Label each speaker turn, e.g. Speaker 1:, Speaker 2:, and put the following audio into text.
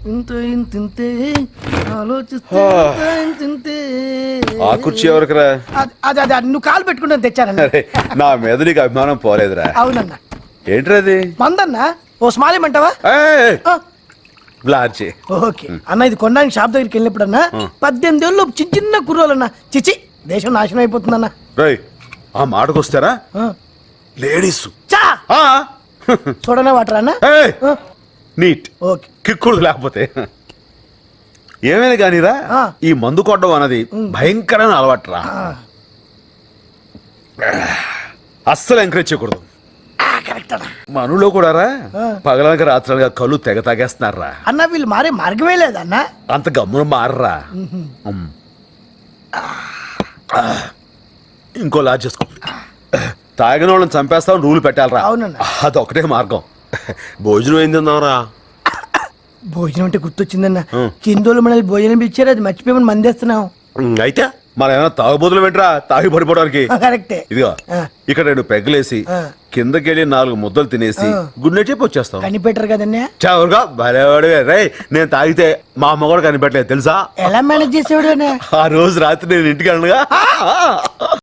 Speaker 1: ఆ కుర్చీ ఎవరికిరా?
Speaker 2: అదే నువ్వు కాలు పెట్టుకుంటా తెచ్చానన్న.
Speaker 1: నా మీద నీకు అభిమానం పోలేదురా.
Speaker 2: అవునన్నా.
Speaker 1: ఏంట్రా అది?
Speaker 2: మందన్నా. ఓ స్మాల్ ఇమ్మంటావా?
Speaker 1: బ్లార్చి.
Speaker 2: ఓకే అన్న, ఇది కొనడానికి షాప్ దగ్గరికి వెళ్ళినప్పుడు అన్న 18 ఏళ్ళు చిన్న చిన్న కుర్రోలన్నా. చిచి, దేశం నాశనం అయిపోతుందన్న.
Speaker 1: రేయ్, ఆ మాటకు వస్తారా లేడీస్
Speaker 2: చూడనే వాటరా అన్న.
Speaker 1: నీట్
Speaker 2: ఓకే,
Speaker 1: కిక్కుడు లేకపోతే ఏమైనా కానీరా, ఈ మందు కొట్టడం అన్నది భయంకరమైన అలవాటురా. అస్సలు ఎంకరేజ్ చేయకూడదు. మనలో కూడా రా పగలనక రాత్రలుగా కళ్ళు తెగ తాగేస్తున్నారా
Speaker 2: అన్న. వీళ్ళు మారే మార్గమే లేదన్న.
Speaker 1: అంత గమ్మున మారరా. ఇంకో లాజ్ చేసుకో. తాగిన వాళ్ళని చంపేస్తాం రూలు పెట్టాలరా. అదొకటే మార్గం. భోజనం ఏం తిందాంరా?
Speaker 2: భోజనం అంటే గుర్తొచ్చిందన్న. కిందోళ్ళు మనల్ని భోజనం ఇచ్చారు, అది మర్చిపోయి మందేస్తున్నాం.
Speaker 1: అయితే మన ఏమైనా తాగుబోతులు పెట్టరా తాగి పడిపోవడానికి?
Speaker 2: కరెక్టే.
Speaker 1: ఇదిగో ఇక్కడ 2 పెగ్గలేసి కిందకెళ్ళి 4 ముద్దలు తినేసి గుండె చెప్పి వచ్చేస్తాం.
Speaker 2: కనిపెట్టరు కదన్నా.
Speaker 1: చవరుగా భలేవాడివే. రే, నేను తాగితే మా అమ్మ కూడా కనిపెట్టలేదు తెలుసా?
Speaker 2: ఎలా మేనేజ్ చేసేవాడు?
Speaker 1: ఆ రోజు రాత్రి నేను ఇంటికి వెళ్ళనుగా